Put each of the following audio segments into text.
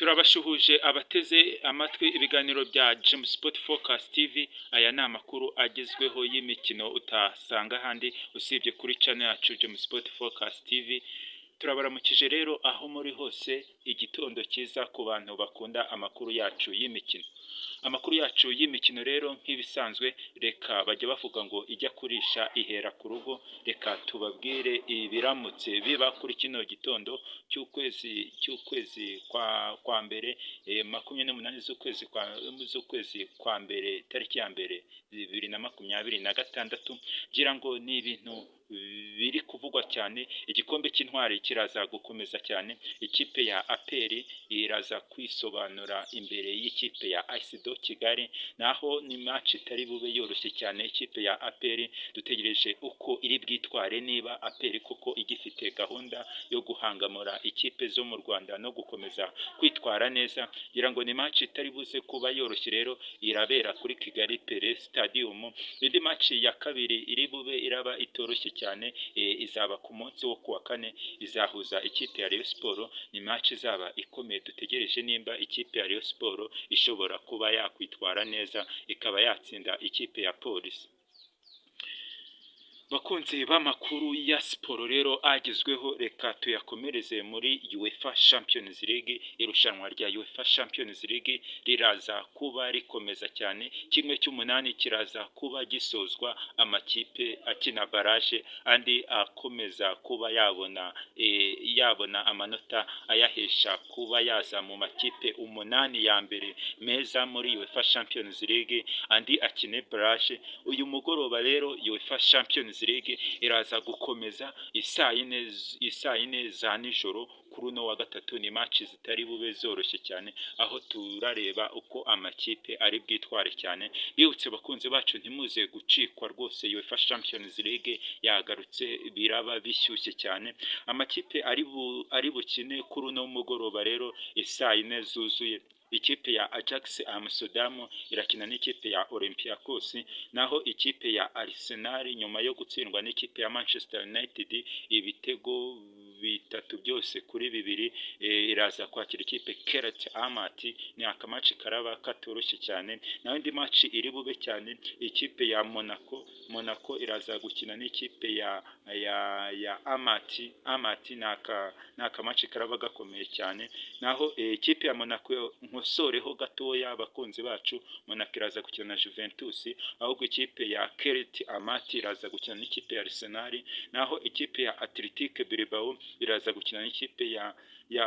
Turabashuhuje abateze amatwi ibiganiro bya James Sport Focus TV. Aya ni amakuru agezweho y'imikino utasanga ahandi usibye kuri channel yacu James Sport Focus TV. Turabaramukije rero aho muri hose, igitondo cyiza ku bantu bakunda amakuru yacu y'imikino. Amakuru yacu y'imikino rero nk'ibisanzwe, reka bajya bavuga ngo ijya kurisha ihera ku rugo. Reka tubabwire ibiramutse biba kuri kino gitondo cy'ukwezi kwa mbere, 28 z'ukwezi kwa mbere, tariki ya mbere 2026. Gira ngo ni ibintu biri kuvugwa cyane. Igikombe cy'intwari kiraza gukomeza cyane. Ikipe ya APR iraza kwisobanura imbere y'ikipe ya ASD Kigali, naho ni match itari bube yoroshye cyane. Ikipe ya APR dutegereje uko iri bwitware, niba APR koko igifite gahunda yo guhangamura ikipe zo mu Rwanda no gukomeza kwitwara neza. Ngira ngo ni match itari buze kuba yoroshye, rero irabera kuri Kigali Pele Stadium. Indi match ya kabiri iri bube iraba itoroshye cyane, izaba ku munsi wo kuwa kane, izahuza ikipe ya Rayon Sport. Ni match izaba ikomeye, dutegereje nimba ikipe ya Rayon Sport ishobora kuba yakwitwara neza ikaba yatsinda ikipe ya Police. Bakunzi b'amakuru ya siporo rero agezweho, reka tuyakomereze muri UEFA Champions League. Irushanwa rya UEFA Champions League riraza kuba rikomeza cyane. 1/8 kiraza kuba gisozwa, amakipe akina barage andi akomeza kuba yabona amanota ayahesha kuba yaza mu makipe 8 ya mbere meza muri UEFA Champions League, andi akine barage. Uyu mugoroba rero UEFA Champions League iraza gukomeza isaa yine za nijoro kuri uno wa gatatu. Ni match zitari bube zoroshye cyane, aho turareba uko amakipe ari bwitware cyane. Bibutse bakunze bacu ntimuze gucikwa rwose, UEFA Champions League yagarutse, biraba bishyushye cyane. Amakipe ari bukine kuri uno mugoroba rero isaa yine zuzuye. Ikipe ya Ajax Amsterdam irakina n'ikipe ya Olympiacos, naho ikipe ya Arsenal nyuma yo gutsindwa n'ikipe ya Manchester United ibitego 3-2 iraza kwakira ikipe Keret Amati. Ni akamaci karaba katoroshye cyane. Naho indi match iri bube cyane, ikipe ya Monaco iraza gukina n'ikipe ya Amati. Ni akamaci karaba gakomeye cyane. Naho ikipe ya Monaco nkosoreho gatoya abakunzi bacu, Monaco iraza gukina na Juventus, ahubwo ikipe ya Keret Amati iraza gukina n'ikipe ya Arsenal. Naho ikipe ya Athletic Bilbao iraza gukina n'ikipe ya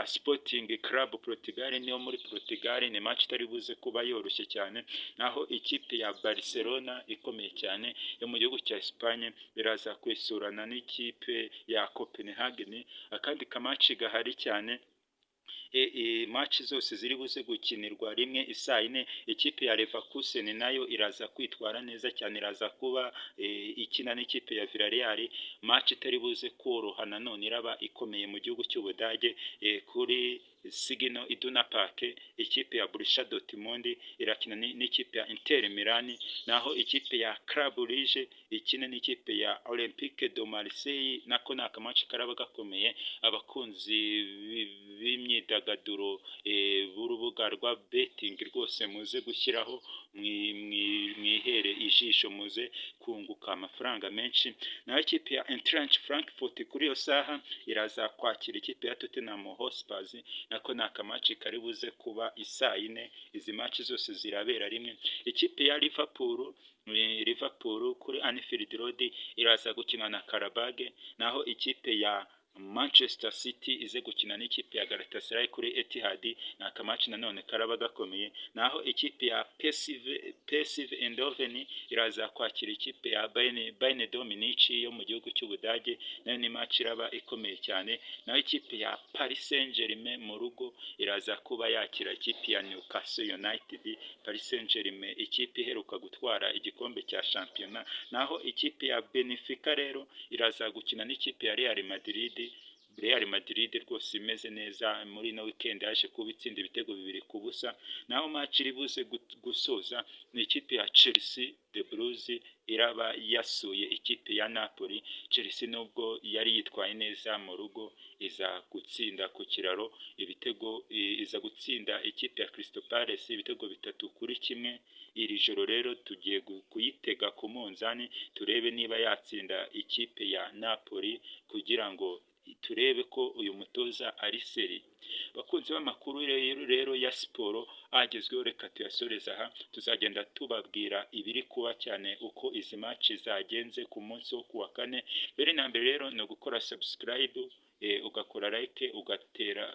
Sporting Club Portugal, niyo muri Portugal. Ni match itari buze kuba yoroshye cyane. Naho ikipe ya Barcelona ikomeye cyane yo mu gihugu cya Espagne iraza kwesurana n'ikipe ya Copenhagen. Akandi kamaci gahari cyane, match zose ziri buze gukinirwa rimwe isaa yine. Ikipe ya Leverkusen nayo iraza kwitwara neza cyane, iraza kuba ikina n'ikipe ya Villarreal. Match itari buze koroha nanone, iraba ikomeye mu gihugu cy'Ubudage, kuri Signal Iduna Park. Ikipe ya Borussia Dortmund irakina n'ikipe ya Inter Milan, naho ikipe ya Club Brugge ikina n'ikipe ya Olympique de Marseille. Nako ni akamaci karaba gakomeye. Abakunzi b'imyidagaduro b'urubuga rwa betting rwose muze gushyiraho mwihere ijisho, muze kunguka amafaranga menshi. Naho ikipe ya Eintracht Frankfurt kuri iyo saha iraza kwakira ikipe ya Tottenham Hotspur. Nako ni akamaci kari buze kuba isaa yine. Izi match zose zirabera rimwe. Ikipe ya Liverpool kuri Anfield Road iraza gukina na Karabage, naho ikipe ya Manchester City ize gukina n'ikipe ya Galatasaray kuri Etihad. Ni akamaci nanone karaba gakomeye. Naho ikipe ya PSV Eindhoven iraza kwakira ikipe ya Bayern Dominic yo mu gihugu cy'Ubudage, nayo ni match iraba ikomeye cyane. Naho ikipe ya Paris Saint-Germain mu rugo iraza kuba yakira ikipe ya Newcastle United. Paris Saint-Germain ikipe iheruka gutwara igikombe cya shampiyona. Naho ikipe ya Benfica rero iraza gukina n'ikipe ya Real Madrid. Real Madrid rwose imeze neza muri no weekend yaje kuba itsinda ibitego 2-0, naho match iri buze gusoza ni ikipe ya Chelsea the Blues iraba yasuye ikipe ya Napoli. Chelsea nubwo yari yitwaye neza mu rugo iza gutsinda ku kiraro ibitego, iza gutsinda ikipe ya Crystal Palace ibitego 3-1. Iri joro rero tugiye kuyitega ku munzani turebe niba yatsinda ikipe ya Napoli kugira ngo turebe ko uyu mutoza ari seri. Bakunzi b'amakuru rero ya siporo agezweho, reka tuyasoreza aha, tuzagenda tubabwira ibiri kuba cyane uko izi match zagenze ku munsi wo kuwa kane. Mbere na mbere rero no gukora subscribe, ugakora like,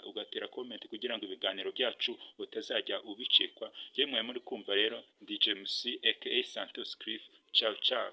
ugatera comment kugira ngo ibiganiro byacu utazajya ubicikwa. Yemwe muri kumva rero DJ MC aka Santos Cliff. Ciao ciao.